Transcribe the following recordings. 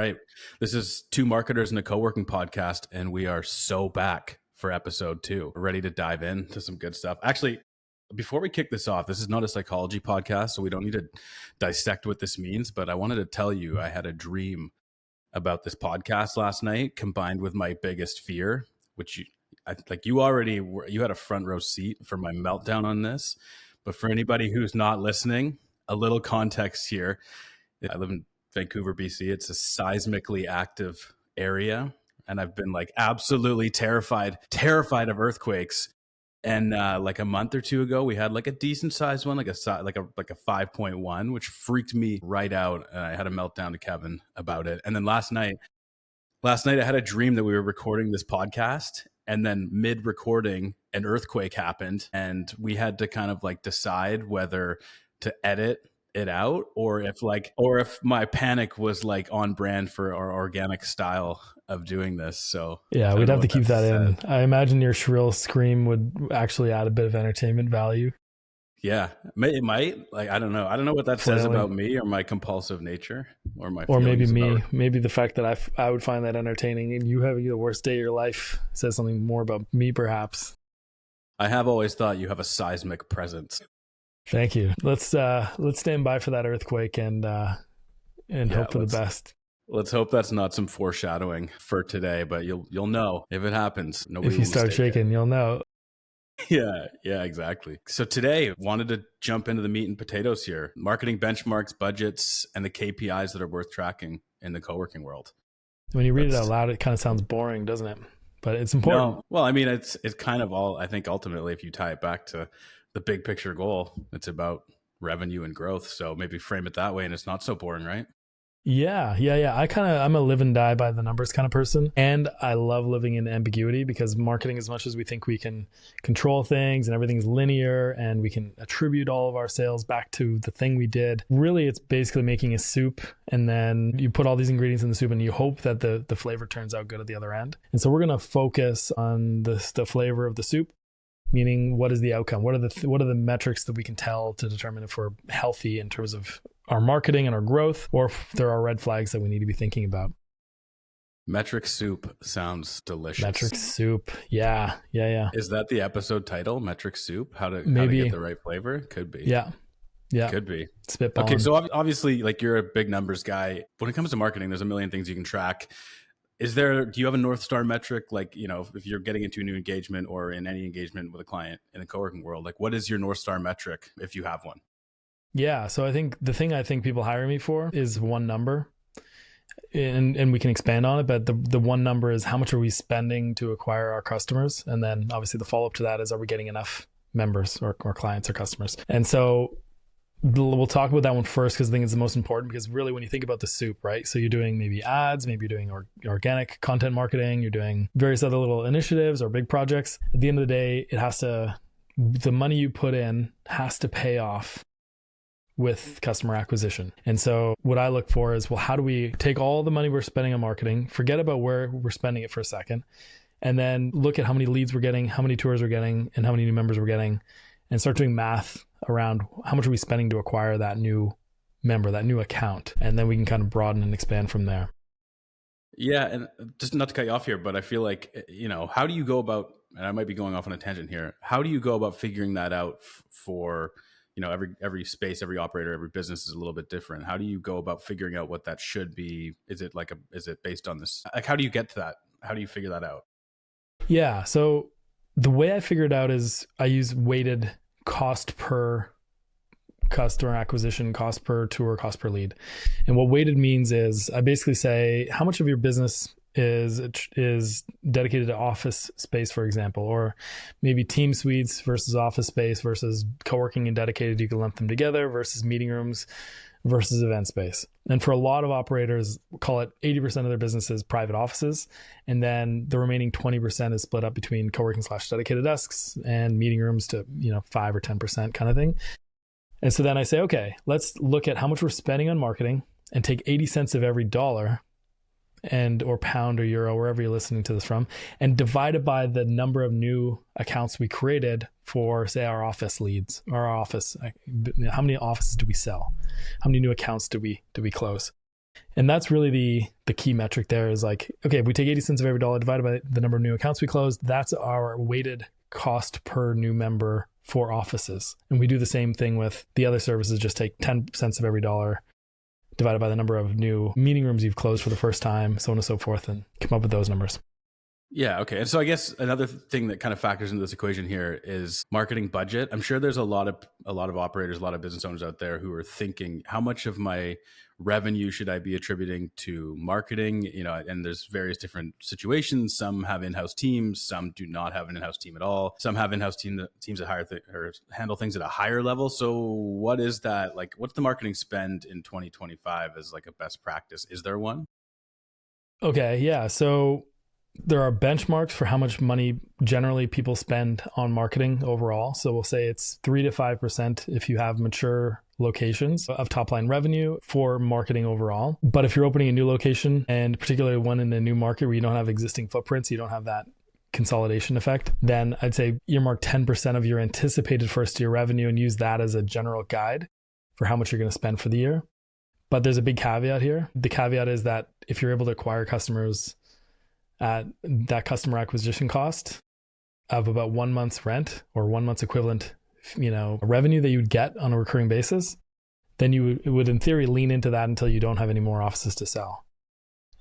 right. This is Two Marketers and a Co-working podcast, and we are so back for episode 2. We're ready to dive into some good stuff. Actually, before we kick this off, this is not a psychology podcast, so we don't need to dissect what this means, but I wanted to tell you I had a dream about this podcast last night combined with my biggest fear, which you had a front row seat for my meltdown on this. But for anybody who's not listening, a little context here. I live in Vancouver, BC. It's a seismically active area, and I've been like absolutely terrified of earthquakes. And like a month or two ago, we had like a decent sized one, like a 5.1, which freaked me right out. I had a meltdown to Kevin about it. And then last night I had a dream that we were recording this podcast, and then mid recording, an earthquake happened, and we had to kind of like decide whether to edit it out or if my panic was like on brand for our organic style of doing this. So yeah, we'd have to keep that in. I imagine your shrill scream would actually add a bit of entertainment value. Yeah, it might. Like, I don't know what that says about me or my compulsive nature or maybe the fact that I would find that entertaining, and you having the worst day of your life says something more about me, perhaps. I have always thought you have a seismic presence. Thank you. Let's stand by for that earthquake and hope for the best. Let's hope that's not some foreshadowing for today, but you'll know if it happens. If you start shaking, you'll know. Yeah, exactly. So today, wanted to jump into the meat and potatoes here. Marketing benchmarks, budgets, and the KPIs that are worth tracking in the co-working world. When you read it out loud, it kind of sounds boring, doesn't it? But it's important. No. Well, I mean, it's kind of all, I think ultimately, if you tie it back to the big picture goal, it's about revenue and growth. So maybe frame it that way and it's not so boring, right? Yeah. I'm a live and die by the numbers kind of person. And I love living in ambiguity, because marketing, as much as we think we can control things and everything's linear and we can attribute all of our sales back to the thing we did, really it's basically making a soup, and then you put all these ingredients in the soup and you hope that the flavor turns out good at the other end. And so we're going to focus on the flavor of the soup. Meaning, what is the outcome? What are the metrics that we can tell to determine if we're healthy in terms of our marketing and our growth, or if there are red flags that we need to be thinking about? Metric soup sounds delicious. Metric soup. Yeah. Is that the episode title? Metric soup? How to get the right flavor? Could be. Yeah. Could be. Spitballing. Okay, so obviously, like, you're a big numbers guy. When it comes to marketing, there's a million things you can track. Do you have a North Star metric? Like, you know, if you're getting into a new engagement or in any engagement with a client in the co-working world, like, what is your North Star metric if you have one? Yeah. So I think the thing people hire me for is one number, and we can expand on it. But the one number is, how much are we spending to acquire our customers? And then obviously the follow up to that is, are we getting enough members or clients or customers? And so we'll talk about that one first, because I think it's the most important, because really when you think about the soup, right? So you're doing maybe ads, maybe you're doing organic content marketing, you're doing various other little initiatives or big projects. At the end of the day, the money you put in has to pay off with customer acquisition. And so what I look for is, well, how do we take all the money we're spending on marketing, forget about where we're spending it for a second, and then look at how many leads we're getting, how many tours we're getting, and how many new members we're getting, and start doing math around how much are we spending to acquire that new member, that new account. And then we can kind of broaden and expand from there. Yeah. And just not to cut you off here, but I feel like, you know, how do you go about, and I might be going off on a tangent here, how do you go about figuring that out for, you know, every space, every operator, every business is a little bit different. How do you go about figuring out what that should be? Is it based on this? Like, how do you get to that? How do you figure that out? Yeah. So the way I figure it out is I use weighted cost per customer acquisition, cost per tour, cost per lead. And what weighted means is, I basically say, how much of your business is dedicated to office space, for example, or maybe team suites versus office space versus co-working and dedicated, you can lump them together, versus meeting rooms versus event space. And for a lot of operators, call it 80% of their business is private offices. And then the remaining 20% is split up between co-working / dedicated desks and meeting rooms to, 5 or 10% kind of thing. And so then I say, okay, let's look at how much we're spending on marketing and take 80 cents of every dollar or pound or euro, wherever you're listening to this from, and divide it by the number of new accounts we created for, say, our office leads, or our office. How many offices do we sell? How many new accounts do we close? And that's really the key metric there is like, okay, if we take 80 cents of every dollar divided by the number of new accounts we closed, that's our weighted cost per new member for offices. And we do the same thing with the other services, just take 10 cents of every dollar divided by the number of new meeting rooms you've closed for the first time, so on and so forth, and come up with those numbers. Yeah. Okay. And so I guess another thing that kind of factors into this equation here is marketing budget. I'm sure there's a lot of operators, a lot of business owners out there who are thinking, how much of my revenue should I be attributing to marketing? You know, and there's various different situations. Some have in-house teams, some do not have an in-house team at all. Some have in-house teams that or handle things at a higher level. So what is that like? What's the marketing spend in 2025 as like a best practice? Is there one? Okay. Yeah. So there are benchmarks for how much money generally people spend on marketing overall. So we'll say it's 3 to 5% if you have mature locations of top line revenue for marketing overall. But if you're opening a new location, and particularly one in a new market where you don't have existing footprints, you don't have that consolidation effect, then I'd say earmark 10% of your anticipated first year revenue and use that as a general guide for how much you're going to spend for the year. But there's a big caveat here. The caveat is that if you're able to acquire customers at that customer acquisition cost of about 1 month's rent or 1 month's equivalent, revenue that you would get on a recurring basis, then you would in theory lean into that until you don't have any more offices to sell.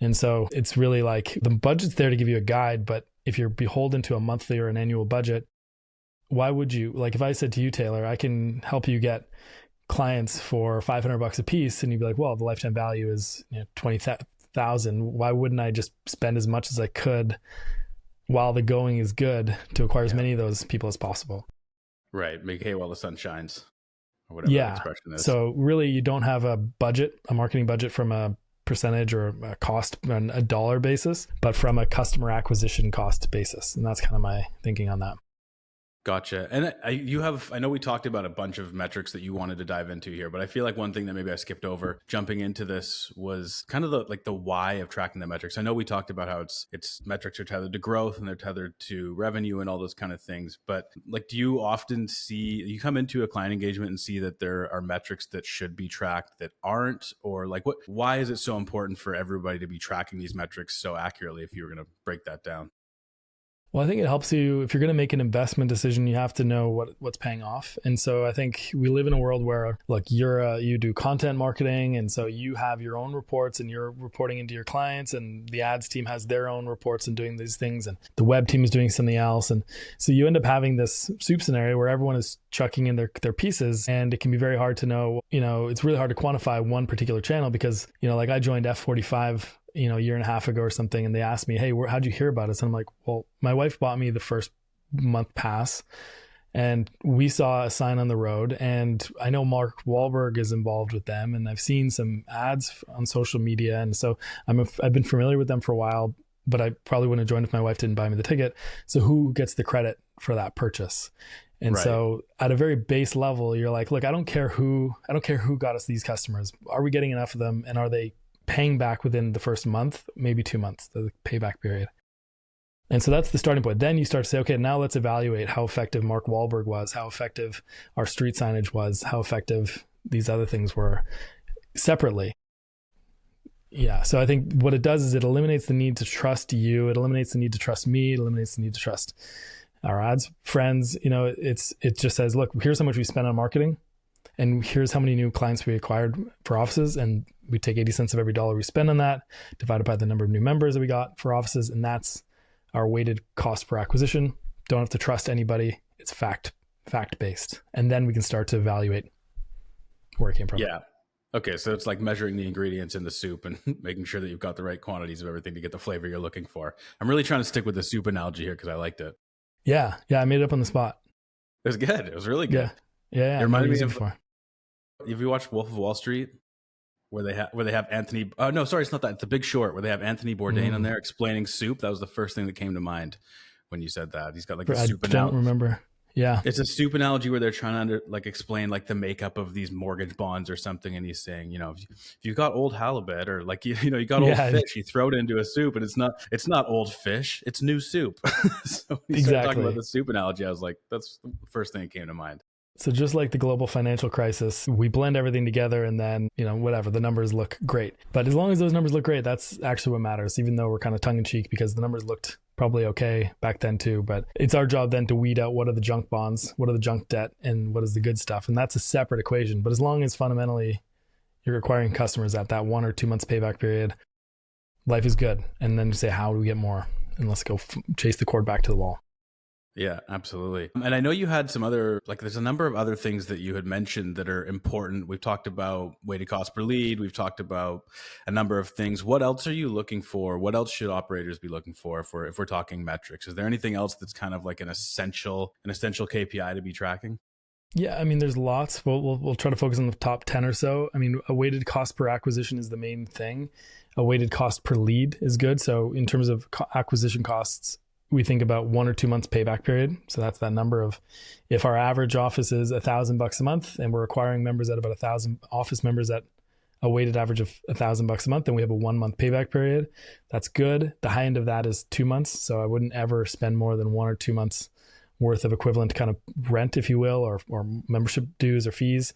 And so it's really like the budget's there to give you a guide, but if you're beholden to a monthly or an annual budget, why would you? Like if I said to you, Taylor, I can help you get clients for $500 a piece, and you'd be like, well, the lifetime value is 20,000. Why wouldn't I just spend as much as I could while the going is good to acquire as many of those people as possible? Right. Make hay while the sun shines, or whatever that expression is. So really you don't have a budget, a marketing budget from a percentage or a cost on a dollar basis, but from a customer acquisition cost basis. And that's kind of my thinking on that. Gotcha. And I know we talked about a bunch of metrics that you wanted to dive into here, but I feel like one thing that maybe I skipped over jumping into this was kind of the why of tracking the metrics. I know we talked about how it's metrics are tethered to growth and they're tethered to revenue and all those kind of things. But like, do you often you come into a client engagement and see that there are metrics that should be tracked that aren't, or like why is it so important for everybody to be tracking these metrics so accurately if you were going to break that down? Well, I think it helps you if you're going to make an investment decision, you have to know what's paying off. And so I think we live in a world where, look, you do content marketing. And so you have your own reports and you're reporting into your clients, and the ads team has their own reports and doing these things. And the web team is doing something else. And so you end up having this soup scenario where everyone is chucking in their pieces, and it can be very hard to know, it's really hard to quantify one particular channel because, like I joined F45 a year and a half ago or something, and they asked me, hey, how'd you hear about us? And I'm like, well, my wife bought me the first month pass, and we saw a sign on the road, and I know Mark Wahlberg is involved with them, and I've seen some ads on social media, and so I've been familiar with them for a while, but I probably wouldn't have joined if my wife didn't buy me the ticket. So who gets the credit for that purchase? And so at a very base level, you're like, look, I don't care who got us these customers. Are we getting enough of them, and are they paying back within the first month, maybe 2 months, the payback period? And so that's the starting point. Then you start to say, okay, now let's evaluate how effective Mark Wahlberg was, how effective our street signage was, how effective these other things were separately. Yeah. So I think what it does is it eliminates the need to trust you. It eliminates the need to trust me. It eliminates the need to trust our ads friends. It just says, look, here's how much we spent on marketing, and here's how many new clients we acquired for offices. And we take 80 cents of every dollar we spend on that, divided by the number of new members that we got for offices. And that's our weighted cost per acquisition. Don't have to trust anybody. It's fact-based. And then we can start to evaluate where it came from. Yeah. Okay. So it's like measuring the ingredients in the soup and making sure that you've got the right quantities of everything to get the flavor you're looking for. I'm really trying to stick with the soup analogy here because I liked it. Yeah. I made it up on the spot. It was good. It was really good. Yeah. It reminded me of, have you watched Wolf of Wall Street? Where they have Anthony. Oh no, sorry, it's not that. It's The Big Short, where they have Anthony Bourdain on there explaining soup. That was the first thing that came to mind when you said that. He's got like a soup analogy. I don't remember. Yeah, it's a soup analogy where they're trying to explain like the makeup of these mortgage bonds or something, and he's saying, if you got old halibut or like you got old fish, you throw it into a soup, and it's not old fish, it's new soup. So when you started talking about the soup analogy, I was like, that's the first thing that came to mind. So just like the global financial crisis, we blend everything together and then, whatever, the numbers look great. But as long as those numbers look great, that's actually what matters, even though we're kind of tongue in cheek because the numbers looked probably okay back then too. But it's our job then to weed out what are the junk bonds, what are the junk debt, and what is the good stuff. And that's a separate equation. But as long as fundamentally you're acquiring customers at that 1 or 2 months payback period, life is good. And then you say, how do we get more? And let's go chase the cord back to the wall. Yeah, absolutely. And I know you had some other, like there's a number of other things that you had mentioned that are important. We've talked about weighted cost per lead. We've talked about a number of things. What else are you looking for? What else should operators be looking for if we're talking metrics? Is there anything else that's kind of like an essential KPI to be tracking? Yeah, I mean, there's lots. We'll try to focus on the top 10 or so. I mean, a weighted cost per acquisition is the main thing. A weighted cost per lead is good. So in terms of acquisition costs, we think about 1 or 2 months payback period. So that's that number of, if our average office is $1,000 a month and we're acquiring members at about 1,000 office members at a weighted average of $1,000 a month, then we have a 1 month payback period. That's good. The high end of that is 2 months. So I wouldn't ever spend more than 1 or 2 months worth of equivalent kind of rent, if you will, or membership dues or fees,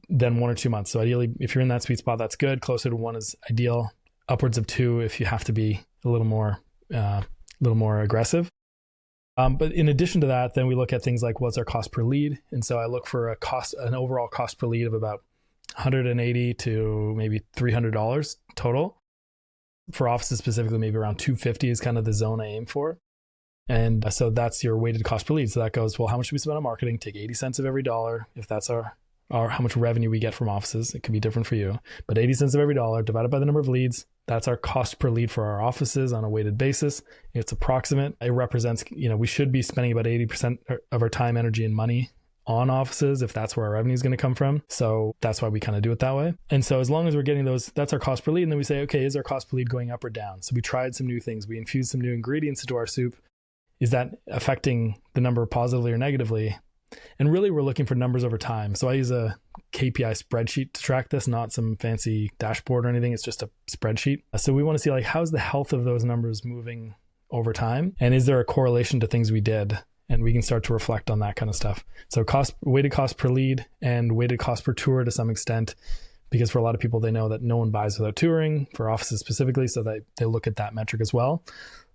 then 1 or 2 months. So ideally, if you're in that sweet spot, that's good. Closer to 1 is ideal. Upwards of 2 if you have to be a little more aggressive. But in addition to that, then we look at things like what's our cost per lead. And so I look for an overall cost per lead of about $180 to maybe $300 total. For offices specifically, maybe around $250 is kind of the zone I aim for. And so that's your weighted cost per lead. So that goes, well, how much do we spend on marketing? Take 80 cents of every dollar. If that's our how much revenue we get from offices, it could be different for you. But 80 cents of every dollar divided by the number of leads, that's our cost per lead for our offices on a weighted basis. It's approximate. It represents, we should be spending about 80% of our time, energy, and money on offices if that's where our revenue is going to come from. So that's why we kind of do it that way. And so as long as we're getting those, that's our cost per lead. And then we say, okay, is our cost per lead going up or down? So we tried some new things. We infused some new ingredients into our soup. Is that affecting the number positively or negatively? And really, we're looking for numbers over time. So I use a KPI spreadsheet to track this, not some fancy dashboard or anything. It's just a spreadsheet. So we want to see how's the health of those numbers moving over time? And is there a correlation to things we did? And we can start to reflect on that kind of stuff. So weighted cost per lead and weighted cost per tour to some extent, because for a lot of people, they know that no one buys without touring, for offices specifically, so they look at that metric as well.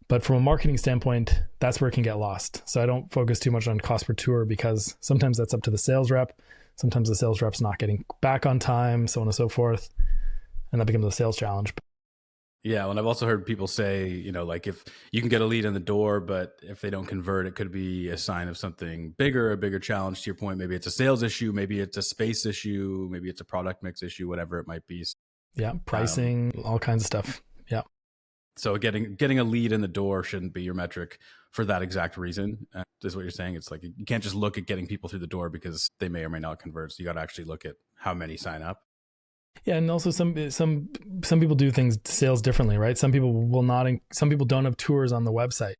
But from a marketing standpoint, that's where it can get lost. So I don't focus too much on cost per tour because sometimes that's up to the sales rep. Sometimes the sales rep's not getting back on time, so on and so forth. And that becomes a sales challenge. Yeah. Well, and I've also heard people say, if you can get a lead in the door, but if they don't convert, it could be a sign of something bigger, a bigger challenge. To your point, maybe it's a sales issue, maybe it's a space issue, maybe it's a product mix issue, whatever it might be. Yeah. Pricing, all kinds of stuff. Yeah. So getting a lead in the door shouldn't be your metric for that exact reason. Is what you're saying. It's like you can't just look at getting people through the door because they may or may not convert. So you got to actually look at how many sign up. Yeah, and also some people do sales differently, right? Some people don't have tours on the website.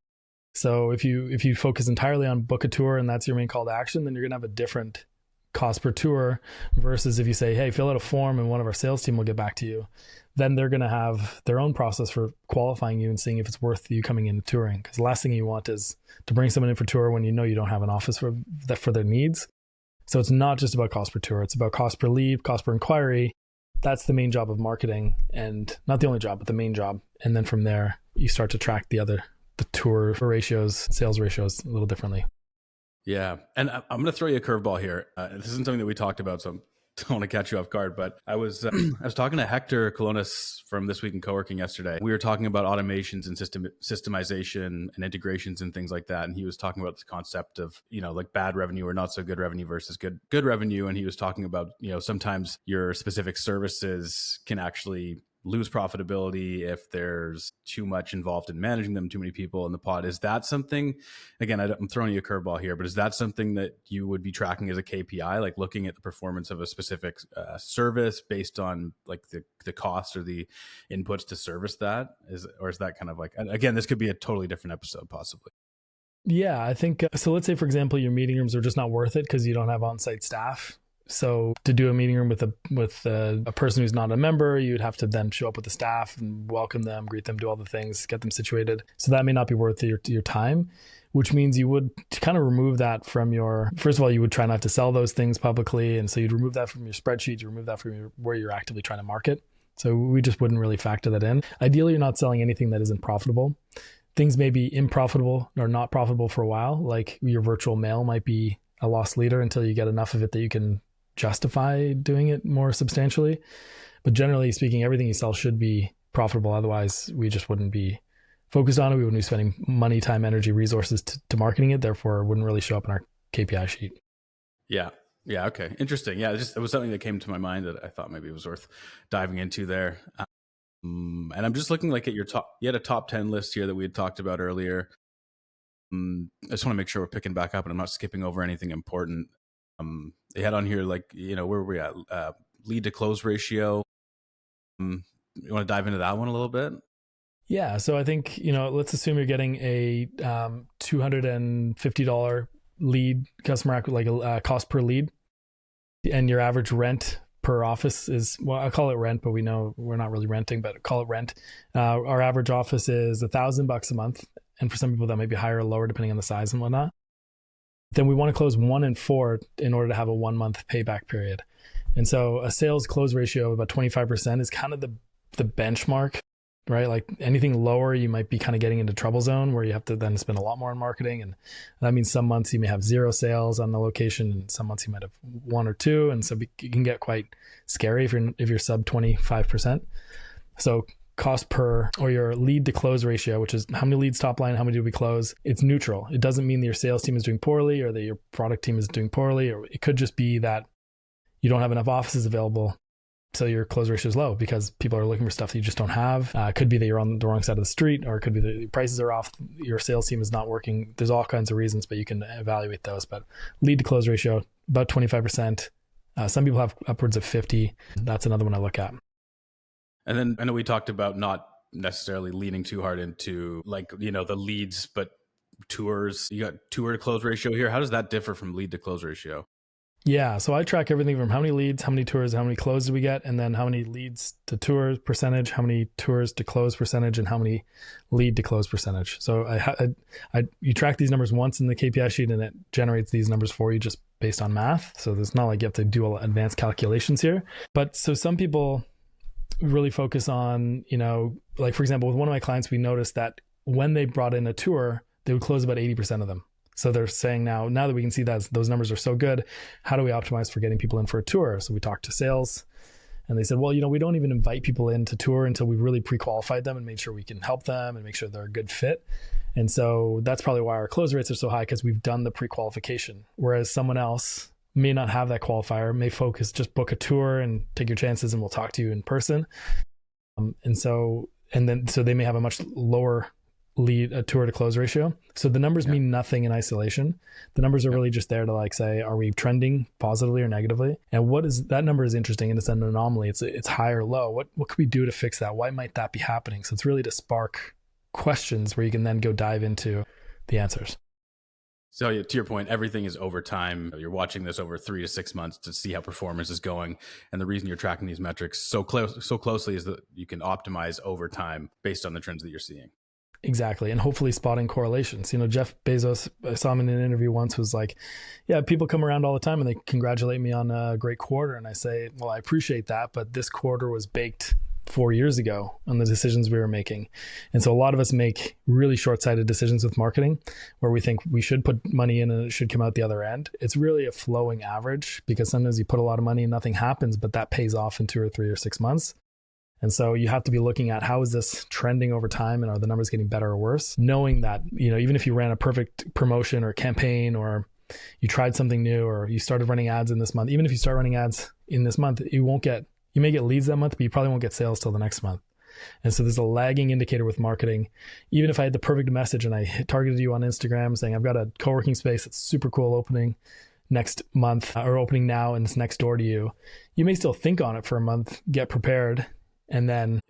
So if you focus entirely on book a tour and that's your main call to action, then you're gonna have a different cost per tour versus if you say, hey, fill out a form and one of our sales team will get back to you. Then they're going to have their own process for qualifying you and seeing if it's worth you coming in and touring. Because the last thing you want is to bring someone in for tour when you know you don't have an office for their needs. So it's not just about cost per tour. It's about cost per lead, cost per inquiry. That's the main job of marketing, and not the only job, but the main job. And then from there, you start to track the tour ratios, sales ratios a little differently. Yeah. And I'm going to throw you a curveball here. This isn't something that we talked about, so I don't want to catch you off guard, but I was talking to Hector Colonis from This Week in Coworking yesterday. We were talking about automations and systemization and integrations and things like that. And he was talking about this concept of, like bad revenue or not so good revenue versus good revenue. And he was talking about, sometimes your specific services can actually lose profitability if there's too much involved in managing them, too many people in the pod. Is that something, again, I'm throwing you a curveball here, but is that something that you would be tracking as a KPI, like looking at the performance of a specific service based on like the cost or the inputs to service that? Or is that kind of like, again, this could be a totally different episode possibly. Yeah, I think, so let's say, for example, your meeting rooms are just not worth it because you don't have on-site staff. So to do a meeting room with a person who's not a member, you'd have to then show up with the staff and welcome them, greet them, do all the things, get them situated. So that may not be worth your time, which means you would kind of remove that from your, first of all, you would try not to sell those things publicly. And so you'd remove that from your spreadsheet, you remove that from where you're actively trying to market. So we just wouldn't really factor that in. Ideally, you're not selling anything that isn't profitable. Things may be unprofitable or not profitable for a while, like your virtual mail might be a loss leader until you get enough of it that you can justify doing it more substantially. But generally speaking, everything you sell should be profitable. Otherwise, we just wouldn't be focused on it. We wouldn't be spending money, time, energy, resources to marketing it. Therefore, it wouldn't really show up in our KPI sheet. Yeah. Yeah. Okay. Interesting. Yeah. It was something that came to my mind that I thought maybe it was worth diving into there. And I'm just looking like at you had a top 10 list here that we had talked about earlier. I just want to make sure we're picking back up and I'm not skipping over anything important. They had on here, like, where were we at? Lead to close ratio. You want to dive into that one a little bit? Yeah. So I think, let's assume you're getting a $250 lead customer, like a cost per lead, and your average rent per office is, well, I call it rent, but we know we're not really renting, but call it rent. Our average office is $1,000 a month. And for some people that might be higher or lower, depending on the size and whatnot. Then we want to close 1 in 4 in order to have a 1-month payback period. And so a sales close ratio of about 25% is kind of the benchmark, right? Like anything lower, you might be kind of getting into trouble zone where you have to then spend a lot more on marketing. And that means some months you may have 0 sales on the location, and some months you might have 1 or 2. And so it can get quite scary if you're sub 25%. So cost per, or your lead to close ratio, which is how many leads top line, how many do we close? It's neutral. It doesn't mean that your sales team is doing poorly or that your product team is doing poorly, or it could just be that you don't have enough offices available. So your close ratio is low because people are looking for stuff that you just don't have. It could be that you're on the wrong side of the street, or it could be that your prices are off, your sales team is not working. There's all kinds of reasons, but you can evaluate those. But lead to close ratio, about 25%. Some people have upwards of 50. That's another one I look at. And then I know we talked about not necessarily leaning too hard into the leads, but tours. You got tour to close ratio here. How does that differ from lead to close ratio? Yeah. So I track everything from how many leads, how many tours, how many closes do we get, and then how many leads to tours percentage, how many tours to close percentage, and how many lead to close percentage. So you track these numbers once in the KPI sheet and it generates these numbers for you just based on math. So it's not like you have to do all advanced calculations here. But so some people really focus on, like for example, with one of my clients, we noticed that when they brought in a tour, they would close about 80% of them. So they're saying now that we can see that those numbers are so good, how do we optimize for getting people in for a tour? So we talked to sales and they said, well, we don't even invite people in to tour until we really pre-qualified them and made sure we can help them and make sure they're a good fit. And so that's probably why our close rates are so high, because we've done the pre-qualification. Whereas someone else may not have that qualifier, may focus, just book a tour and take your chances and we'll talk to you in person. So they may have a much lower lead a tour to close ratio. So the numbers mean nothing in isolation. The numbers are really just there to say, are we trending positively or negatively? And that number is interesting, and it's an anomaly. It's high or low. What could we do to fix that? Why might that be happening? So it's really to spark questions where you can then go dive into the answers. So to your point, everything is over time. You're watching this over 3 to 6 months to see how performance is going. And the reason you're tracking these metrics so closely is that you can optimize over time based on the trends that you're seeing. Exactly. And hopefully spotting correlations. Jeff Bezos, I saw him in an interview once, was like, yeah, people come around all the time and they congratulate me on a great quarter. And I say, well, I appreciate that, but this quarter was baked 4 years ago on the decisions we were making. And so a lot of us make really short-sighted decisions with marketing where we think we should put money in and it should come out the other end. It's really a flowing average, because sometimes you put a lot of money and nothing happens, but that pays off in 2 or 3 or 6 months. And so you have to be looking at how is this trending over time, and are the numbers getting better or worse? Knowing that, even if you ran a perfect promotion or campaign, or you tried something new, or you started running ads in this month, even if you start running ads in this month, you may get leads that month, but you probably won't get sales till the next month. And so there's a lagging indicator with marketing. Even if I had the perfect message and I targeted you on Instagram saying, I've got a co-working space that's super cool opening next month, or opening now and it's next door to you, you may still think on it for a month, get prepared, and then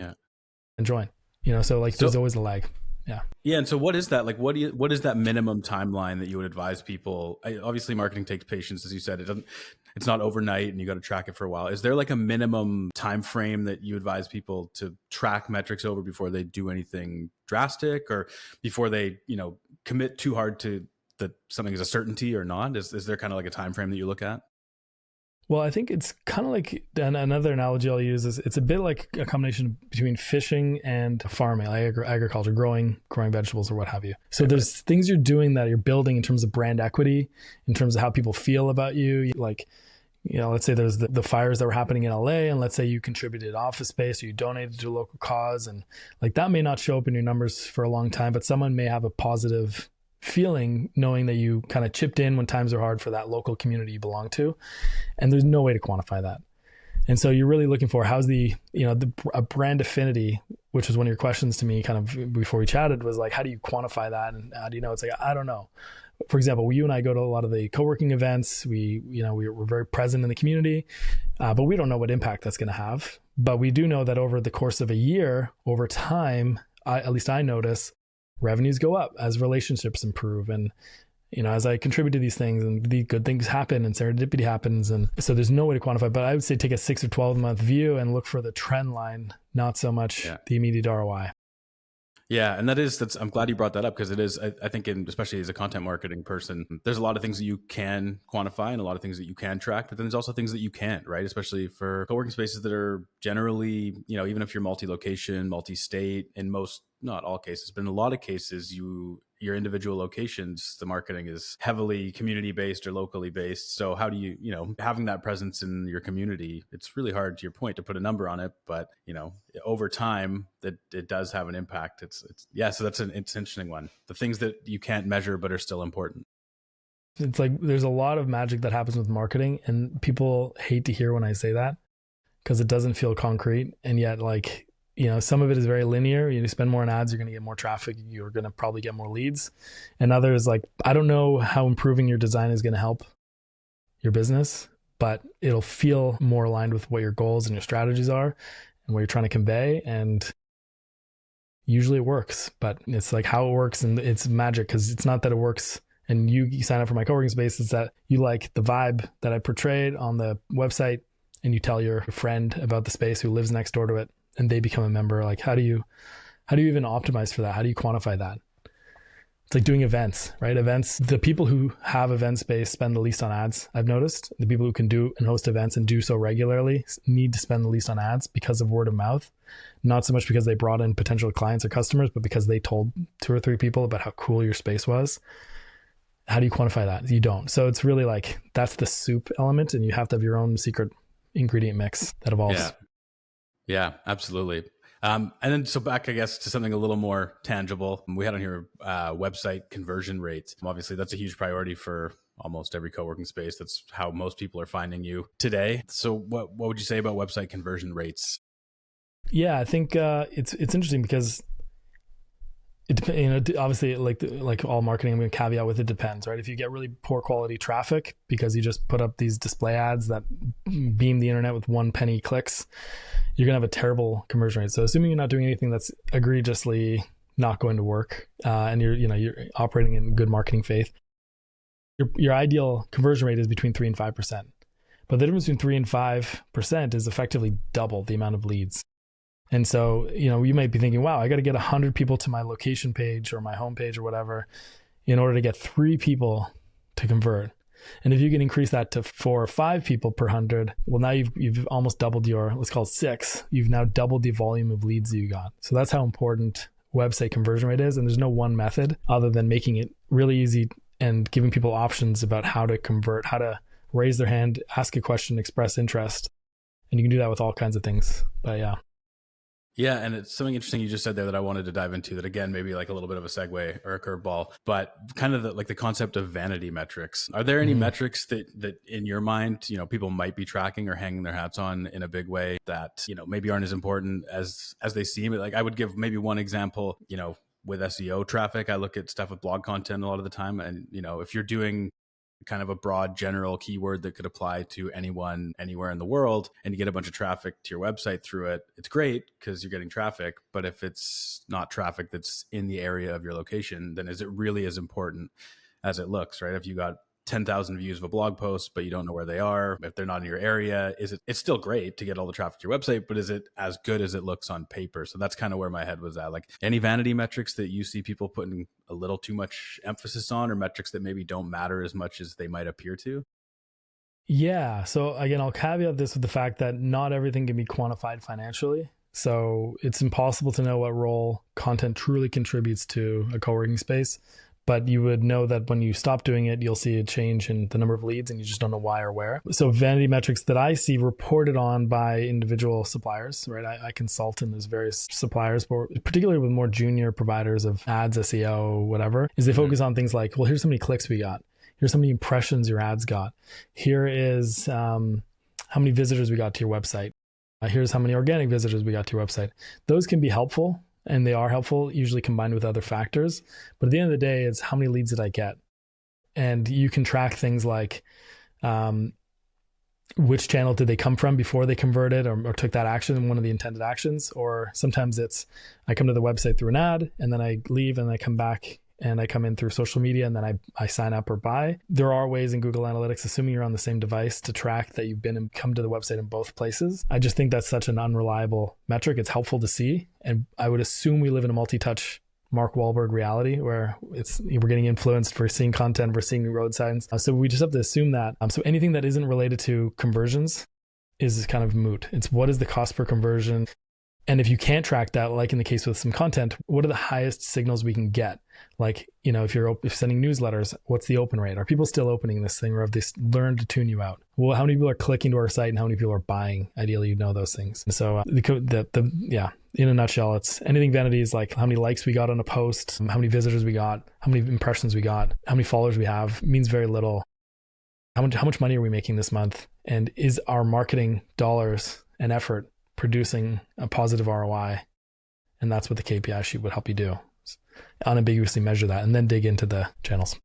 join. There's always a lag. Yeah. Yeah. And so what is that? Like, what is that minimum timeline that you would advise people? Obviously marketing takes patience, as you said. It's not overnight and you got to track it for a while. Is there like a minimum time frame that you advise people to track metrics over before they do anything drastic, or before they, commit too hard to that something is a certainty or not? Is there kind of like a time frame that you look at? Well, I think it's kind of like, and another analogy I'll use is it's a bit like a combination between fishing and farming, like agriculture, growing vegetables or what have you. So there's things you're doing that you're building in terms of brand equity, in terms of how people feel about you. Like, let's say there's the fires that were happening in LA, and let's say you contributed office space or you donated to a local cause, and like that may not show up in your numbers for a long time, but someone may have a positive feeling knowing that you kind of chipped in when times are hard for that local community you belong to, and there's no way to quantify that. And so you're really looking for how's a brand affinity, which was one of your questions to me kind of before we chatted, was like, how do you quantify that? And how do you know? It's like, I don't know. For example, you and I go to a lot of the co-working events. We're very present in the community, but we don't know what impact that's going to have. But we do know that over the course of a year, over time, at least I notice, revenues go up as relationships improve, and as I contribute to these things and the good things happen and serendipity happens. And so there's no way to quantify, but I would say take a 6 or 12 month view and look for the trend line, not so much the immediate ROI. Yeah. And I'm glad you brought that up, because it is, I think, especially as a content marketing person, there's a lot of things that you can quantify and a lot of things that you can track, but then there's also things that you can't, right? Especially for co-working spaces that are generally, even if you're multi-location, multi-state, in most, not all cases, but in a lot of cases, your individual locations, the marketing is heavily community-based or locally based. So how do you, having that presence in your community, it's really hard, to your point, to put a number on it, but, over time that it does have an impact. So it's an interesting one. The things that you can't measure, but are still important. It's like, there's a lot of magic that happens with marketing, and people hate to hear when I say that because it doesn't feel concrete. And yet, like, some of it is very linear. You spend more on ads, you're going to get more traffic. You're going to probably get more leads. And others, like, I don't know how improving your design is going to help your business, but it'll feel more aligned with what your goals and your strategies are and what you're trying to convey. And usually it works, but it's like how it works, and it's magic, because it's not that it works and you sign up for my co-working space. It's that you like the vibe that I portrayed on the website, and you tell your friend about the space who lives next door to it, and they become a member. Like, how do you even optimize for that? How do you quantify that? It's like doing events, right? Events, the people who have event space spend the least on ads. I've noticed the people who can do and host events and do so regularly need to spend the least on ads because of word of mouth. Not so much because they brought in potential clients or customers, but because they told 2 or 3 people about how cool your space was. How do you quantify that? You don't. So it's really like, that's the soup element, and you have to have your own secret ingredient mix that evolves. Yeah, absolutely. And then, so back, I guess, to something a little more tangible. We had on here website conversion rates. Obviously, that's a huge priority for almost every co-working space. That's how most people are finding you today. So what would you say about website conversion rates? Yeah, I think it's interesting because it obviously, like all marketing, I'm going to caveat with it depends, right? If you get really poor quality traffic because you just put up these display ads that beam the internet with 1 penny clicks, you're going to have a terrible conversion rate. So assuming you're not doing anything that's egregiously not going to work, and you're operating in good marketing faith, your ideal conversion rate is between 3 and 5%. But the difference between 3 and 5% is effectively double the amount of leads. And so, you might be thinking, wow, I got to get 100 people to my location page or my homepage or whatever in order to get 3 people to convert. And if you can increase that to 4 or 5 people per 100, well, now you've almost doubled your, let's call it 6. You've now doubled the volume of leads that you got. So that's how important website conversion rate is. And there's no one method other than making it really easy and giving people options about how to convert, how to raise their hand, ask a question, express interest. And you can do that with all kinds of things. But yeah. Yeah, and it's something interesting you just said there that I wanted to dive into, that again, maybe like a little bit of a segue or a curveball, but kind of the concept of vanity metrics. Are there any metrics that in your mind, people might be tracking or hanging their hats on in a big way that, maybe aren't as important as they seem? Like, I would give maybe one example, with SEO traffic. I look at stuff with blog content a lot of the time, and, if you're doing kind of a broad general keyword that could apply to anyone anywhere in the world, and you get a bunch of traffic to your website through it, it's great because you're getting traffic. But if it's not traffic that's in the area of your location, then is it really as important as it looks, right? If you got 10,000 views of a blog post, but you don't know where they are, if they're not in your area, it's still great to get all the traffic to your website, but is it as good as it looks on paper? So that's kind of where my head was at. Like, any vanity metrics that you see people putting a little too much emphasis on, or metrics that maybe don't matter as much as they might appear to? Yeah. So again, I'll caveat this with the fact that not everything can be quantified financially. So it's impossible to know what role content truly contributes to a co-working space. But you would know that when you stop doing it, you'll see a change in the number of leads, and you just don't know why or where. So vanity metrics that I see reported on by individual suppliers, right? I consult in those various suppliers, but particularly with more junior providers of ads, SEO, whatever, is they focus on things like, well, here's how many clicks we got. Here's how many impressions your ads got. Here is how many visitors we got to your website. Here's how many organic visitors we got to your website. Those can be helpful. And they are helpful, usually combined with other factors. But at the end of the day, it's how many leads did I get? And you can track things like which channel did they come from before they converted or took that action, one of the intended actions. Or sometimes it's, I come to the website through an ad, and then I leave, and I come back and I come in through social media, and then I sign up or buy. There are ways in Google Analytics, assuming you're on the same device, to track that you've been and come to the website in both places. I just think that's such an unreliable metric. It's helpful to see. And I would assume we live in a multi-touch Mark Wahlberg reality where we're getting influenced, we're seeing content, we're seeing road signs. So we just have to assume that. So anything that isn't related to conversions is kind of moot. It's what is the cost per conversion? And if you can't track that, like in the case with some content, what are the highest signals we can get? Like, if you're sending newsletters, what's the open rate? Are people still opening this thing, or have they learned to tune you out? Well, how many people are clicking to our site and how many people are buying? Ideally, you know those things. And so in a nutshell, it's anything vanity is like how many likes we got on a post, how many visitors we got, how many impressions we got, how many followers we have, means very little. How much money are we making this month? And is our marketing dollars and effort producing a positive ROI? And that's what the KPI sheet would help you do. Unambiguously measure that, and then dig into the channels.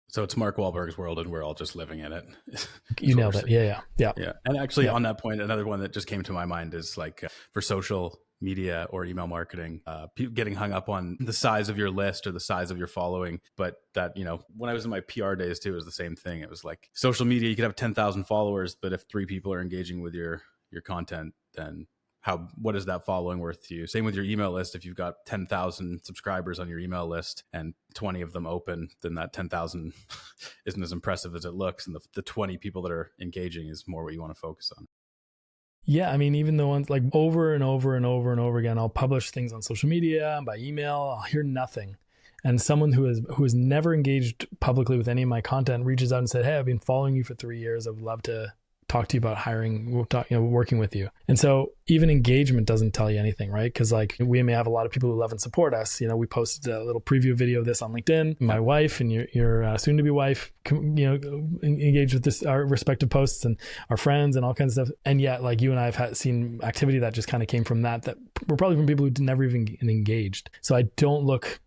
So it's Mark Wahlberg's world, and we're all just living in it. You nailed it. Yeah. And actually, on that point, another one that just came to my mind is like for social media or email marketing, people getting hung up on the size of your list or the size of your following. But that, when I was in my PR days too, it was the same thing. It was like social media, you could have 10,000 followers, but if 3 people are engaging with your content, then what is that following worth to you? Same with your email list. If you've got 10,000 subscribers on your email list and 20 of them open, then that 10,000 isn't as impressive as it looks. And the 20 people that are engaging is more what you want to focus on. Yeah. I mean, even the ones like over and over and over and over again, I'll publish things on social media, by email, I'll hear nothing. And someone who has never engaged publicly with any of my content reaches out and said, hey, I've been following you for 3 years. I would love to talk to you about hiring, working with you. And so even engagement doesn't tell you anything, right? Because like we may have a lot of people who love and support us. We posted a little preview video of this on LinkedIn. My wife and your soon-to-be wife, engage with our respective posts, and our friends and all kinds of stuff. And yet, like you and I have seen activity that just kind of came from that were probably from people who never even engaged. So I don't look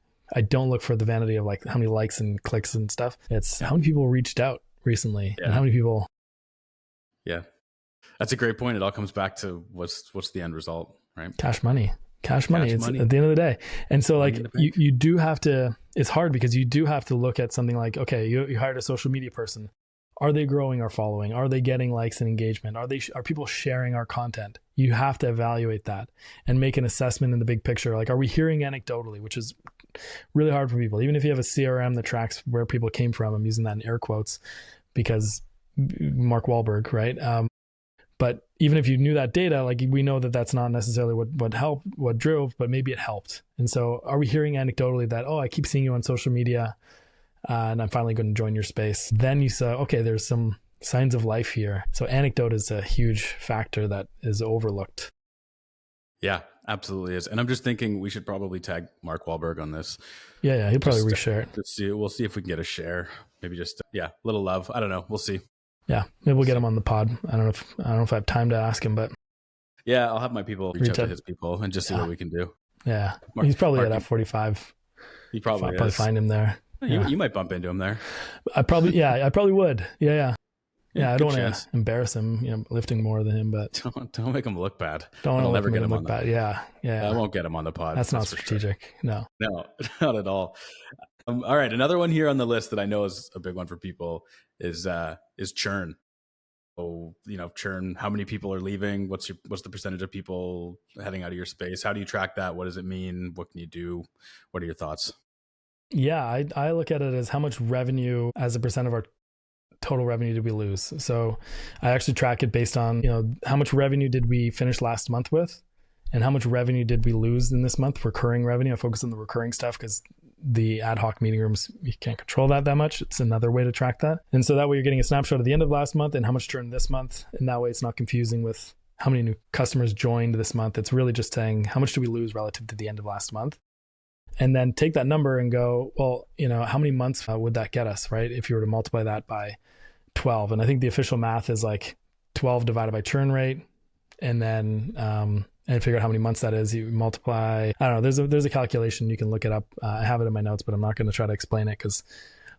for the vanity of like how many likes and clicks and stuff. It's how many people reached out recently and how many people. Yeah, that's a great point. It all comes back to what's the end result, right? Cash money. It's at the end of the day. And so like you do have to, it's hard because you do have to look at something like, okay, you hired a social media person. Are they growing our following? Are they getting likes and engagement? Are people sharing our content? You have to evaluate that and make an assessment in the big picture. Like, are we hearing anecdotally, which is really hard for people. Even if you have a CRM that tracks where people came from, I'm using that in air quotes because Mark Wahlberg, right? But even if you knew that data, like we know that that's not necessarily what helped, what drove, but maybe it helped. And so are we hearing anecdotally that, I keep seeing you on social media and I'm finally going to join your space? Then you say, okay, there's some signs of life here. So anecdote is a huge factor that is overlooked. Yeah, absolutely is. And I'm just thinking we should probably tag Mark Wahlberg on this. Yeah, he'll probably reshare it. We'll see if we can get a share. Maybe just, a little love. I don't know. We'll see. Yeah, maybe we'll get him on the pod. I don't know if I have time to ask him, but yeah, I'll have my people reach out to his people and just see what we can do. Yeah, he's probably at F45. He probably find him there. Yeah. You might bump into him there. I probably would. Yeah. Yeah, I good don't want chance. to embarrass him, lifting more than him, but Don't make him look bad. don't That'll want never to get make him him on look the. bad. Yeah. That won't get him on the pod. That's not for sure. strategic. No. No, not at all. All right, another one here on the list that I know is a big one for people is churn. So, churn. How many people are leaving? What's the percentage of people heading out of your space? How do you track that? What does it mean? What can you do? What are your thoughts? Yeah, I look at it as how much revenue as a percent of our total revenue did we lose. So I actually track it based on, how much revenue did we finish last month with, and how much revenue did we lose in this month, recurring revenue. I focus on the recurring stuff because the ad hoc meeting rooms, you can't control that much. It's another way to track that. And so that way you're getting a snapshot at the end of last month and how much churn this month. And that way it's not confusing with how many new customers joined this month. It's really just saying how much do we lose relative to the end of last month. And then take that number and go, well, how many months would that get us, right? If you were to multiply that by 12. And I think the official math is like 12 divided by churn rate. And then, and figure out how many months that is. You multiply, I don't know, there's a calculation, you can look it up. I have it in my notes, but I'm not going to try to explain it because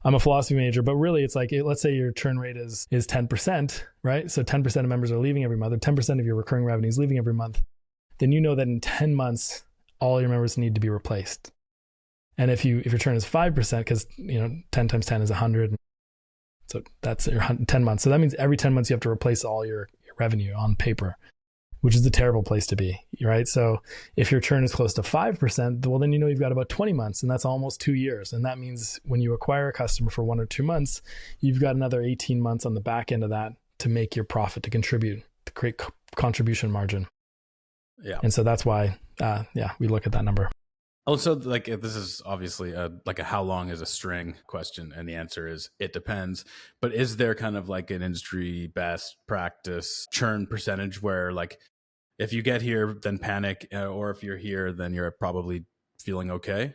I'm a philosophy major. But really it's like, let's say your churn rate is 10%, right? So 10% of members are leaving every month, or 10% of your recurring revenue is leaving every month. Then you know that in 10 months, all your members need to be replaced. And if your churn is 5%, because 10 times 10 is 100, so that's your 10 months. So that means every 10 months you have to replace all your revenue on paper, which is a terrible place to be, right? So if your churn is close to 5%, well, then you've got about 20 months, and that's almost 2 years. And that means when you acquire a customer for 1 or 2 months, you've got another 18 months on the back end of that to make your profit, to contribute, to create contribution margin. Yeah. And so that's why, we look at that number. Also, this is obviously a how long is a string question, and the answer is it depends. But is there kind of like an industry best practice churn percentage where if you get here, then panic, or if you're here, then you're probably feeling okay?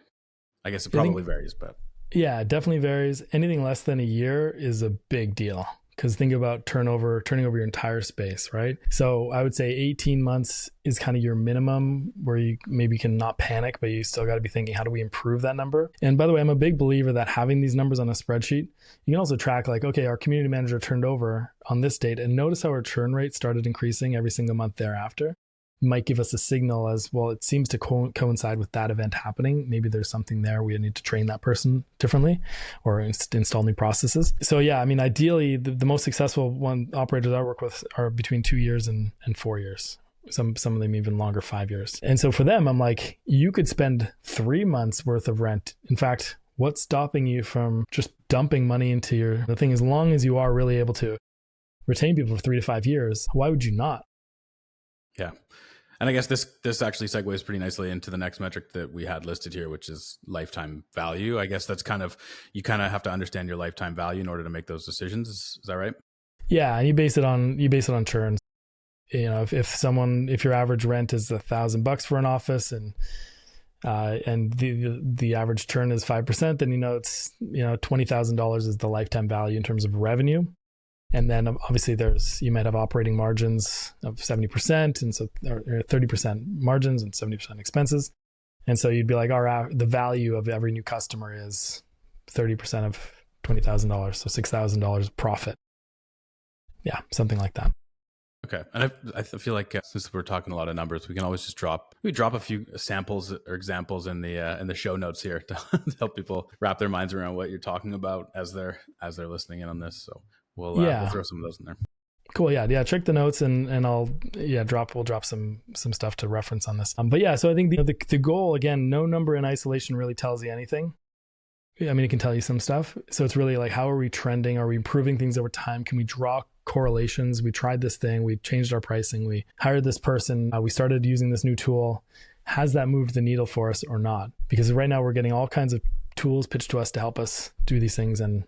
I guess it probably varies, but yeah, it definitely varies. Anything less than a year is a big deal. Because think about turning over your entire space, right? So I would say 18 months is kind of your minimum where you maybe can not panic, but you still got to be thinking, how do we improve that number? And by the way, I'm a big believer that having these numbers on a spreadsheet, you can also track okay, our community manager turned over on this date, and notice how our churn rate started increasing every single month thereafter. Might give us a signal as well. It seems to coincide with that event happening. Maybe there's something there. We need to train that person differently or install new processes. So yeah, I mean, ideally the most successful operators I work with are between 2 years and 4 years. Some of them even longer, 5 years. And so for them, I'm like, you could spend 3 months worth of rent. In fact, what's stopping you from just dumping money into the thing? As long as you are really able to retain people for 3 to 5 years, why would you not? Yeah. And I guess this actually segues pretty nicely into the next metric that we had listed here, which is lifetime value. I guess that's you kind of have to understand your lifetime value in order to make those decisions. Is that right? Yeah, and you base it on churn. If your average rent is $1,000 for an office and the average churn is 5%, then it's $20,000 is the lifetime value in terms of revenue. And then obviously you might have operating margins of 70%, and so or 30% margins and 70% expenses. And so you'd be like, the value of every new customer is 30% of $20,000, so $6,000 profit. Yeah, something like that. Okay, and I feel like since we're talking a lot of numbers, we can always just drop a few samples or examples in the show notes here to help people wrap their minds around what you're talking about as they're listening in on this. So we'll throw some of those in there. Cool. Yeah. Check the notes and we'll drop some stuff to reference on this. But yeah, so I think the goal, again, no number in isolation really tells you anything. I mean, it can tell you some stuff. So it's really how are we trending? Are we improving things over time? Can we draw correlations? We tried this thing. We changed our pricing. We hired this person. We started using this new tool. Has that moved the needle for us or not? Because right now we're getting all kinds of tools pitched to us to help us do these things. And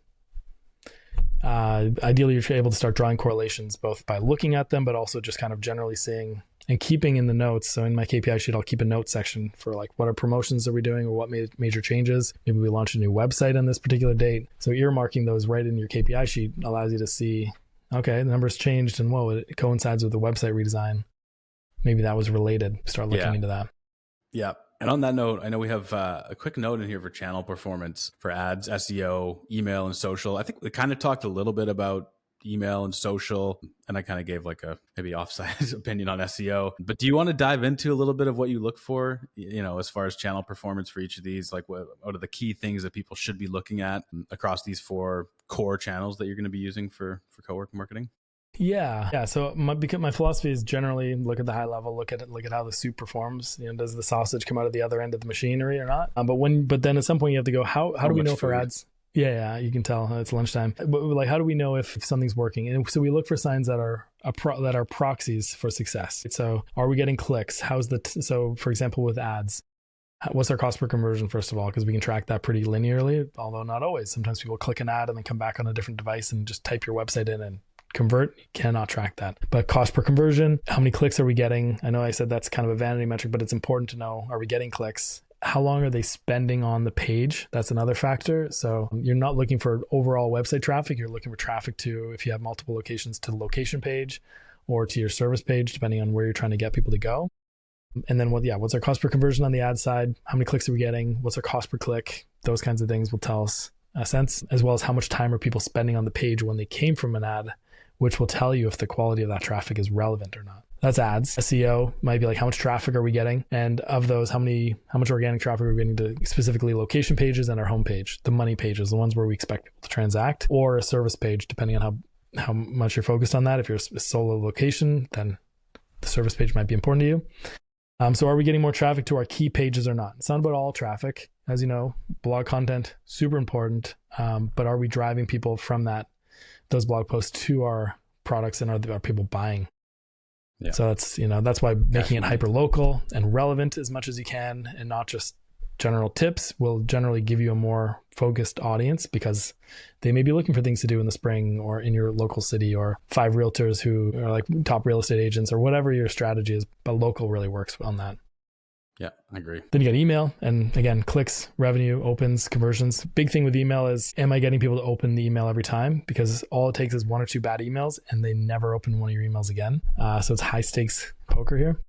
ideally, you're able to start drawing correlations both by looking at them, but also just kind of generally seeing and keeping in the notes. So in my KPI sheet, I'll keep a note section for what are promotions are we doing or what major changes. Maybe we launch a new website on this particular date. So earmarking those right in your KPI sheet allows you to see, okay, the numbers changed and whoa, it coincides with the website redesign. Maybe that was related. Start looking into that. Yeah. And on that note, I know we have a quick note in here for channel performance for ads, SEO, email, and social. I think we kind of talked a little bit about email and social, and I kind of gave like a maybe offside opinion on SEO. But do you want to dive into a little bit of what you look for, as far as channel performance for each of these? Like what are the key things that people should be looking at across these 4 core channels that you're going to be using for co-working marketing? Yeah. So because my philosophy is generally look at the high level, look at how the soup performs. Does the sausage come out of the other end of the machinery or not? But then at some point you have to go, how do we know for ads? Yeah, you can tell it's lunchtime. But like, how do we know if something's working? And so we look for signs that are proxies for success. So are we getting clicks? So for example, with ads, what's our cost per conversion, first of all, because we can track that pretty linearly, although not always. Sometimes people click an ad and then come back on a different device and just type your website in and convert. You cannot track that. But cost per conversion, how many clicks are we getting? I know I said that's kind of a vanity metric, but it's important to know, are we getting clicks? How long are they spending on the page? That's another factor. So you're not looking for overall website traffic. You're looking for traffic to, if you have multiple locations, to the location page or to your service page, depending on where you're trying to get people to go. And then what's our cost per conversion on the ad side? How many clicks are we getting? What's our cost per click? Those kinds of things will tell us a sense, as well as how much time are people spending on the page when they came from an ad, which will tell you if the quality of that traffic is relevant or not. That's ads. SEO might be like, how much traffic are we getting? And of those, how much organic traffic are we getting to specifically location pages and our homepage, the money pages, the ones where we expect people to transact, or a service page, depending on how much you're focused on that. If you're a solo location, then the service page might be important to you. So are we getting more traffic to our key pages or not? It's not about all traffic. As you know, blog content, super important. But are we driving people from those blog posts to our products, and are people buying? Yeah. So that's why making it hyper local and relevant as much as you can, and not just general tips, will generally give you a more focused audience, because they may be looking for things to do in the spring or in your local city, or 5 realtors who are like top real estate agents, or whatever your strategy is. But local really works on that. Yeah, I agree. Then you got email, and again, clicks, revenue, opens, conversions. Big thing with email is, am I getting people to open the email every time? Because all it takes is 1 or 2 bad emails and they never open one of your emails again. So it's high stakes poker here.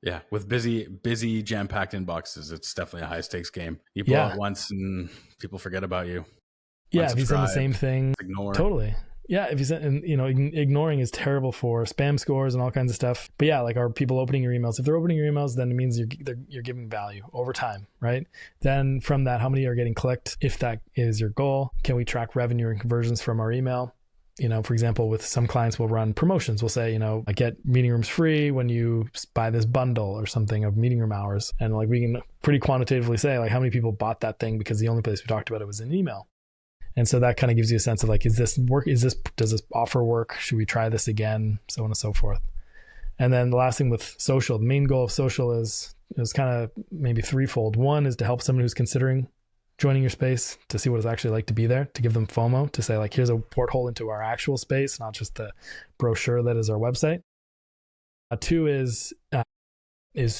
Yeah, with busy jam-packed inboxes, it's definitely a high stakes game. You blow it once and people forget about you. Yeah, if you send the same thing, ignore. Totally. Yeah, if you send, and ignoring is terrible for spam scores and all kinds of stuff. But yeah, like, are people opening your emails? If they're opening your emails, then it means you're giving value over time, right? Then from that, how many are getting clicked? If that is your goal, can we track revenue and conversions from our email? For example, with some clients, we'll run promotions. We'll say, I get meeting rooms free when you buy this bundle or something of meeting room hours. And like, we can pretty quantitatively say, like, how many people bought that thing because the only place we talked about it was in email. And so that kind of gives you a sense of like, does this offer work? Should we try this again? So on and so forth. And then the last thing with social, the main goal of social is kind of maybe threefold. One is to help someone who's considering joining your space to see what it's actually like to be there, to give them FOMO, to say like, here's a porthole into our actual space, not just the brochure that is our website. 2 is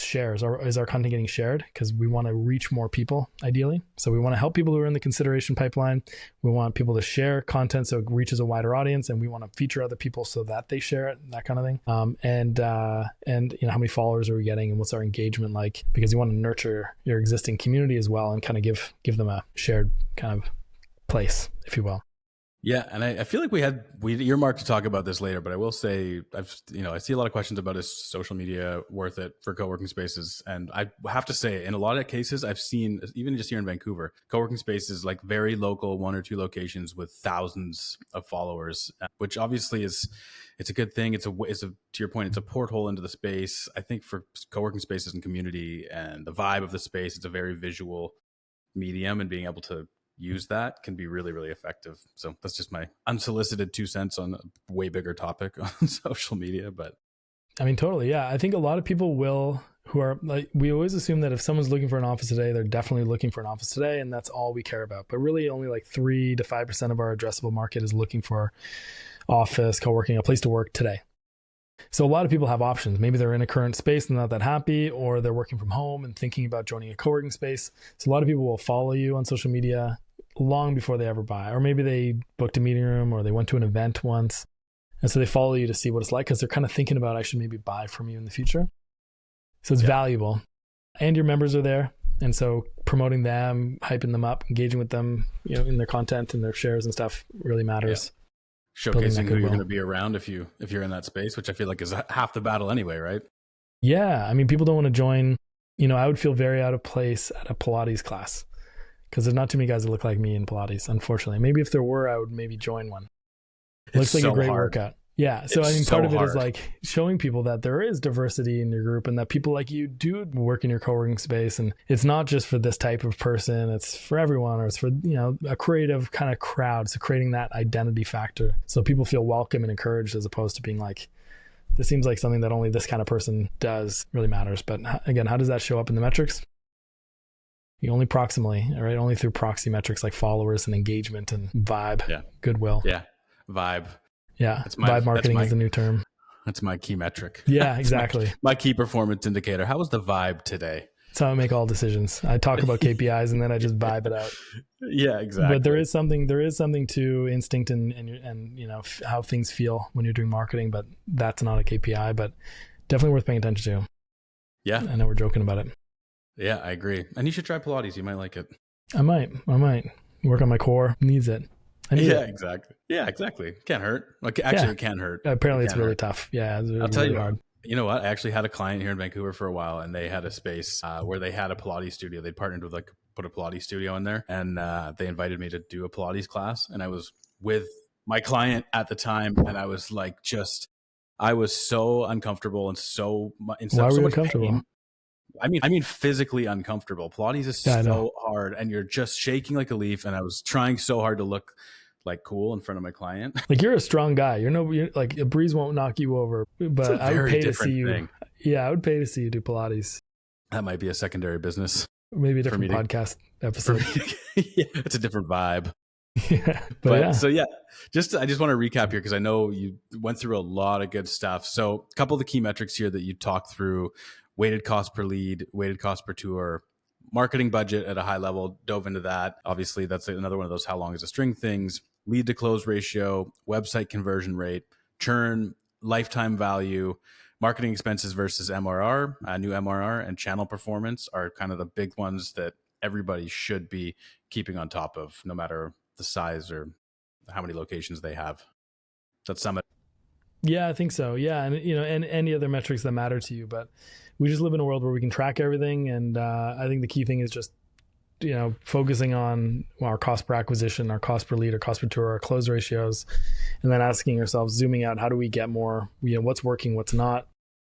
shares. Is our content getting shared? Because we want to reach more people, ideally. So we want to help people who are in the consideration pipeline. We want people to share content so it reaches a wider audience, and we want to feature other people so that they share it, that kind of thing. And how many followers are we getting, and what's our engagement like? Because you want to nurture your existing community as well, and kind of give them a shared kind of place, if you will. Yeah, and I feel like we earmarked to talk about this later, but I will say I see a lot of questions about, is social media worth it for co-working spaces? And I have to say, in a lot of cases, I've seen, even just here in Vancouver, co-working spaces like very local, 1 or 2 locations with thousands of followers, which obviously it's a good thing. It's a to your point, it's a porthole into the space. I think for co-working spaces and community and the vibe of the space, it's a very visual medium, and being able to use that can be really, really effective. So that's just my unsolicited 2 cents on a way bigger topic on social media. But I mean, totally. Yeah. I think a lot of people who are like, we always assume that if someone's looking for an office today, they're definitely looking for an office today. And that's all we care about. But really only like 3 to 5% of our addressable market is looking for office, co-working, a place to work today. So a lot of people have options. Maybe they're in a current space and not that happy, or they're working from home and thinking about joining a co-working space. So a lot of people will follow you on social media long before they ever buy, or maybe they booked a meeting room or they went to an event once. And so they follow you to see what it's like, because they're kind of thinking about, I should maybe buy from you in the future. So it's valuable. and your members are there. And so promoting them, hyping them up, engaging with them, in their content and their shares and stuff really matters. Yeah. Showcasing who you're going to be around if you're in that space, which I feel like is half the battle anyway, right? Yeah. I mean, people don't want to join, I would feel very out of place at a Pilates class because there's not too many guys that look like me in Pilates, unfortunately. Maybe if there were, I would maybe join one. Looks like a great workout. Yeah. So I mean, part of it is like showing people that there is diversity in your group and that people like you do work in your co-working space. And it's not just for this type of person, it's for everyone, or it's for, a creative kind of crowd. So creating that identity factor so people feel welcome and encouraged, as opposed to being like, this seems like something that only this kind of person does, really matters. But again, how does that show up in the metrics? Only proximally, right? Only through proxy metrics like followers and engagement and vibe, goodwill. Yeah. Vibe. Yeah. Vibe marketing is the new term. That's my key metric. Yeah, exactly. My key performance indicator. How was the vibe today? That's how I make all decisions. I talk about KPIs and then I just vibe it out. Yeah, exactly. But there is something to instinct and how things feel when you're doing marketing, but that's not a KPI, but definitely worth paying attention to. Yeah. I know we're joking about it. Yeah, I agree. And you should try Pilates. You might like it. I might work on my core. Needs it. Exactly. Yeah, exactly. Can't hurt. Like, actually, it can hurt. Apparently, it's really tough. Yeah, I'll tell you. Hard. You know what? I actually had a client here in Vancouver for a while, and they had a space where they had a Pilates studio. They partnered with put a Pilates studio in there, and they invited me to do a Pilates class. And I was with my client at the time, and I was like, I was so uncomfortable and so Why were you uncomfortable? Pain. I mean, physically uncomfortable. Pilates is so hard, and you're just shaking like a leaf. And I was trying so hard to look like cool in front of my client. Like, you're a strong guy. You're like, a breeze won't knock you over. But I would pay to see you. Thing. Yeah, I would pay to see you do Pilates. That might be a secondary business. Maybe a different podcast episode. Yeah, it's a different vibe. Yeah, So I just want to recap here because I know you went through a lot of good stuff. So a couple of the key metrics here that you talked through: weighted cost per lead, weighted cost per tour, marketing budget at a high level, dove into that. Obviously, that's another one of those how long is a string things. Lead to close ratio, website conversion rate, churn, lifetime value, marketing expenses versus MRR, new MRR, and channel performance are kind of the big ones that everybody should be keeping on top of, no matter the size or how many locations they have. That's some. Yeah, I think so. Yeah, and and any other metrics that matter to you, but we just live in a world where we can track everything, and I think the key thing is just focusing on our cost per acquisition, our cost per lead, our cost per tour, our close ratios, and then asking ourselves, zooming out, how do we get more? What's working, what's not?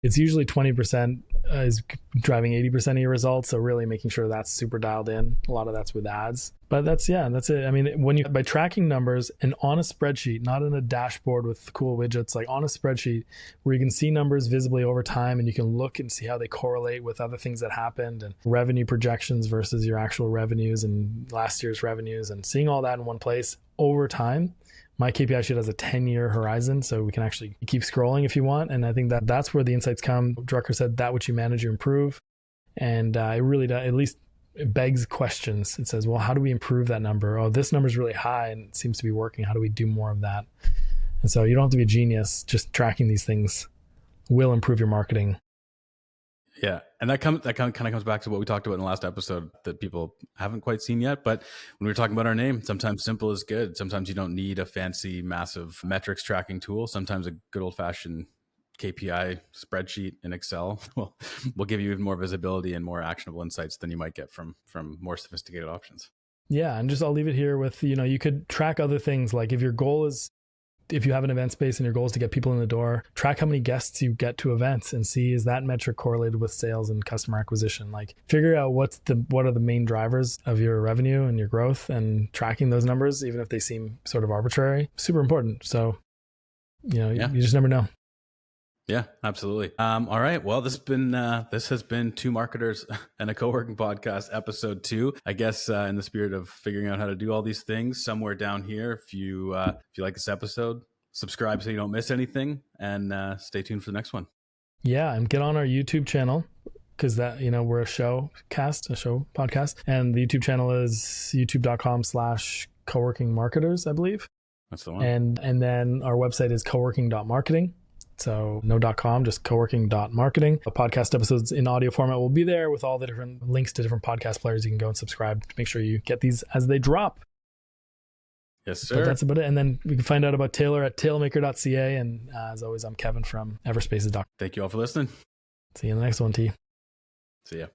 It's usually 20% is driving 80% of your results. So really making sure that's super dialed in. A lot of that's with ads, but that's it. I mean, by tracking numbers and on a spreadsheet, not in a dashboard with cool widgets, like on a spreadsheet where you can see numbers visibly over time and you can look and see how they correlate with other things that happened and revenue projections versus your actual revenues and last year's revenues, and seeing all that in one place over time. My KPI sheet has a 10-year horizon, so we can actually keep scrolling if you want. And I think that's where the insights come. Drucker said that which you manage, you improve. And it really does, at least it begs questions. It says, well, how do we improve that number? Oh, this number is really high and it seems to be working. How do we do more of that? And so you don't have to be a genius. Just tracking these things will improve your marketing. Yeah. And that kind of comes back to what we talked about in the last episode that people haven't quite seen yet. But when we're talking about our name, sometimes simple is good. Sometimes you don't need a fancy, massive metrics tracking tool. Sometimes a good old fashioned KPI spreadsheet in Excel will give you even more visibility and more actionable insights than you might get from more sophisticated options. Yeah. And I'll leave it here with, you could track other things. Like if you have an event space and your goal is to get people in the door, track how many guests you get to events and see, is that metric correlated with sales and customer acquisition? Like figure out what are the main drivers of your revenue and your growth, and tracking those numbers, even if they seem sort of arbitrary, super important. So, you just never know. Yeah, absolutely. All right. Well, this has been Two Marketers and a Co-working Podcast, episode 2. I guess in the spirit of figuring out how to do all these things, somewhere down here, if you like this episode, subscribe so you don't miss anything, and stay tuned for the next one. Yeah, and get on our YouTube channel, because that we're a show podcast, and the YouTube channel is youtube.com/coworking marketers, I believe. That's the one. And then our website is coworking.marketing. So no.com, just coworking.marketing. The podcast episodes in audio format will be there with all the different links to different podcast players. You can go and subscribe to make sure you get these as they drop. Yes, sir. But that's about it. And then we can find out about Taylor at tailmaker.ca. And as always, I'm Kevin from everspaces.com. Thank you all for listening. See you in the next one, T. See ya.